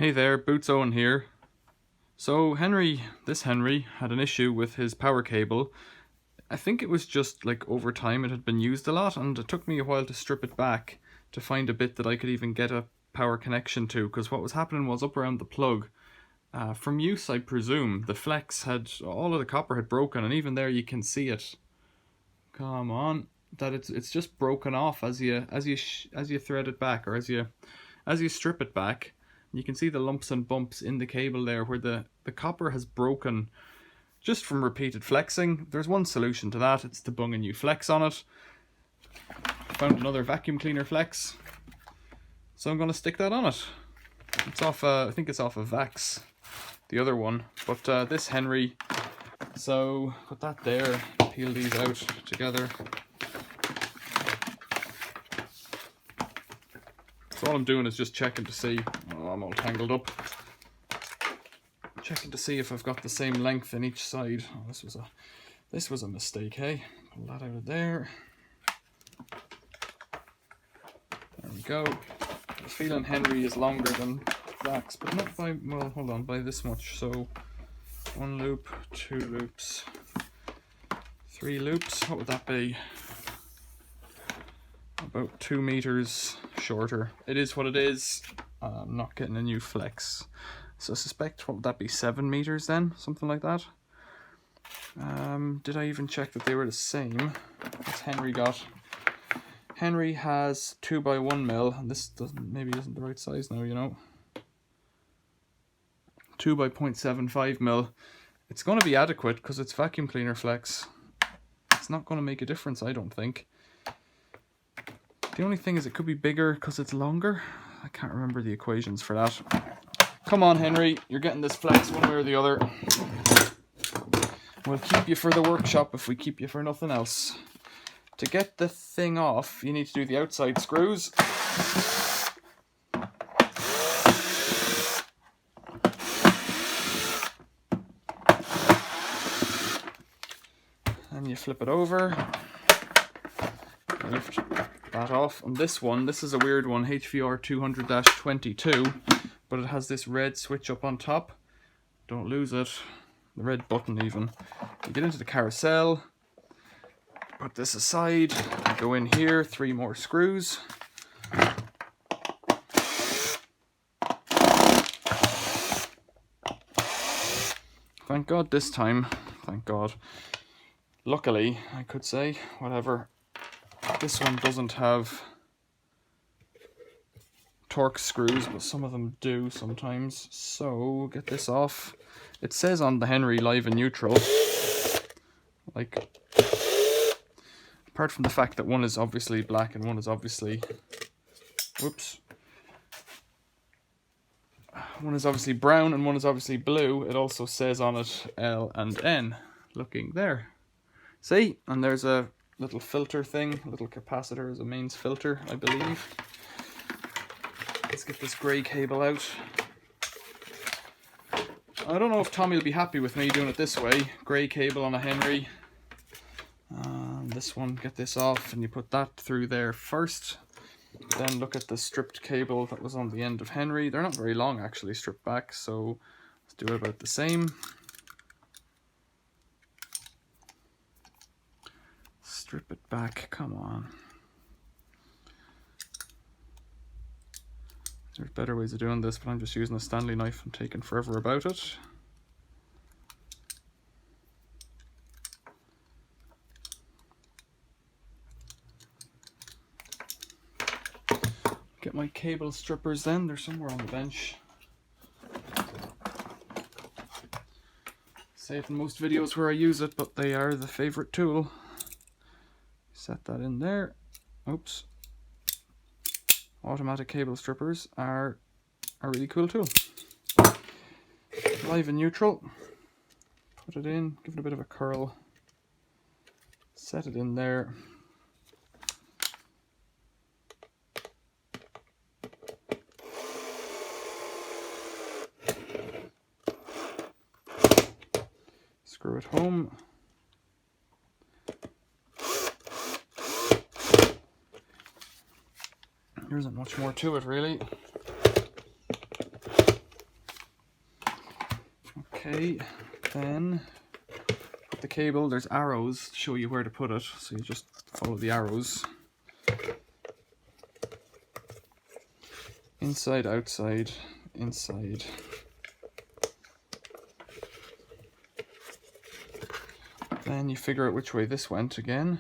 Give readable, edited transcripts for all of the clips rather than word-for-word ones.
Hey there, Boots Owen here. So this Henry had an issue with his power cable. I think it was just like over time it had been used a lot, and it took me a while to strip it back to find a bit that I could even get a power connection to, because what was happening was up around the plug, from use I presume, the flex had, all of the copper had broken, and even there you can see it. Come on, that it's just broken off as you thread it back, or as you strip it back. You can see the lumps and bumps in the cable there where the copper has broken just from repeated flexing. There's one solution to that, it's to bung a new flex on it. I found another vacuum cleaner flex, so I'm going to stick that on it. It's off, I think it's off of Vax, the other one, but this Henry, so put that there, peel these out together. So all I'm doing is just checking to see, oh, I'm all tangled up. Checking to see if I've got the same length in each side. Oh, this was a mistake, hey? Pull that out of there. There we go. The feeling Henry is longer than Vax, but not by, well, hold on, by this much. So 1 loop, 2 loops, 3 loops. What would that be? About 2 meters shorter. It is what it is. I'm not getting a new flex. So I suspect, what would that be, 7 meters then? Something like that. Did I even check that they were the same? That's Henry got. Henry has 2x1 mil, and this maybe isn't the right size now, you know. 2 by 0.75 mil. It's going to be adequate because it's vacuum cleaner flex. It's not going to make a difference, I don't think. The only thing is it could be bigger because it's longer. I can't remember the equations for that. Come on, Henry, you're getting this flex one way or the other. We'll keep you for the workshop if we keep you for nothing else. To get the thing off, you need to do the outside screws. And you flip it over. Lift that off. And this one, this is a weird one, HVR200-22, but it has this red switch up on top. Don't lose it. The red button even. You get into the carousel, put this aside, go in here, 3 more screws. Thank God this time, thank God. Luckily, I could say, whatever. This one doesn't have Torx screws, but some of them do sometimes. So, get this off. It says on the Henry live and neutral, like, apart from the fact that one is obviously black and one is obviously, whoops, one is obviously brown and one is obviously blue, it also says on it L and N, looking there. See? And there's a little filter thing, a little capacitor as a mains filter, I believe. Let's get this grey cable out. I don't know if Tommy will be happy with me doing it this way. Grey cable on a Henry. This one, get this off, and you put that through there first. Then look at the stripped cable that was on the end of Henry. They're not very long actually, stripped back, so let's do it about the same. Strip it back, come on. There's better ways of doing this, but I'm just using a Stanley knife and taking forever about it. Get my cable strippers then, they're somewhere on the bench. Say it in most videos where I use it, but they are the favorite tool. Set that in there. Oops. Automatic cable strippers are a really cool tool. Live and neutral. Put it in, give it a bit of a curl. Set it in there. Screw it home. There isn't much more to it really. Okay, then the cable, there's arrows to show you where to put it, so you just follow the arrows. Inside, outside, inside. Then you figure out which way this went again.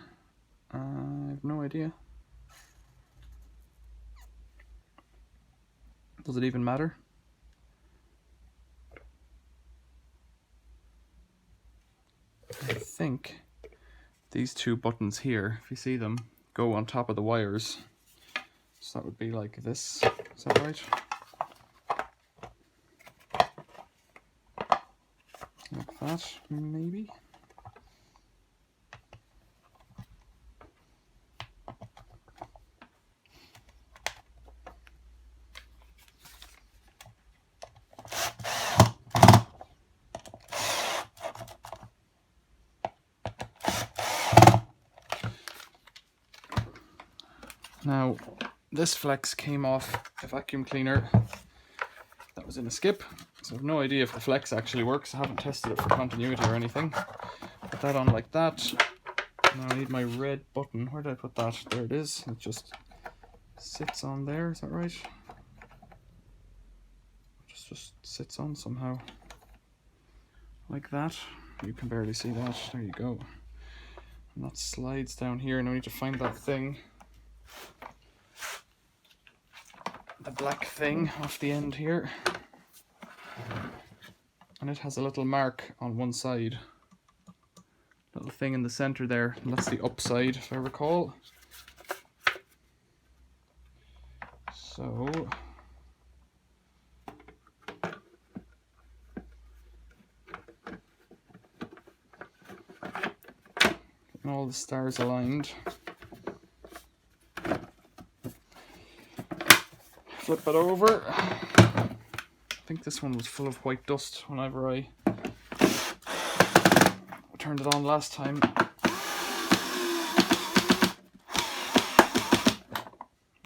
I have no idea. Does it even matter? I think these two buttons here, if you see them, go on top of the wires. So that would be like this. Is that right? Like that, maybe? Now, this flex came off a vacuum cleaner that was in a skip, so I have no idea if the flex actually works. I haven't tested it for continuity or anything. Put that on like that. Now I need my red button. Where did I put that? There it is. It just sits on there, is that right? Just sits on somehow. Like that. You can barely see that. There you go. And that slides down here, and I need to find that thing. The black thing off the end here. And it has a little mark on one side. Little thing in the center there. And that's the upside, if I recall. So getting all the stars aligned. Flip it over. I think this one was full of white dust whenever I turned it on last time.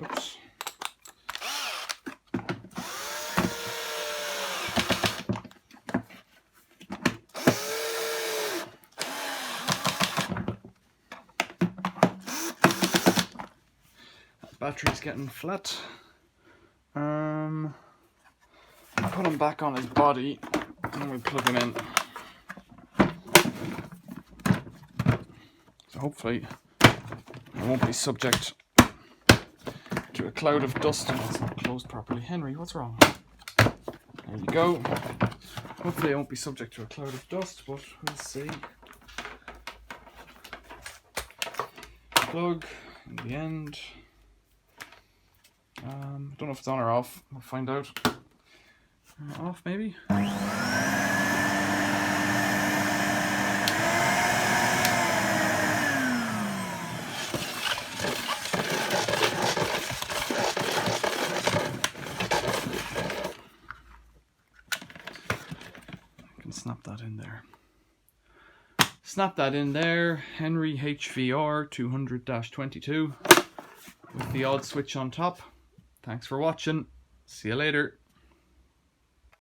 Oops. Battery's getting flat. Put him back on his body and we plug him in. So hopefully it won't be subject to a cloud of dust. It's not closed properly. Henry, what's wrong? There you go. Hopefully it won't be subject to a cloud of dust, but we'll see. Plug in the end. I don't know if it's on or off. We'll find out. Off, maybe? I can snap that in there. Snap that in there. Henry HVR200-22 with the odd switch on top. Thanks for watching. See you later.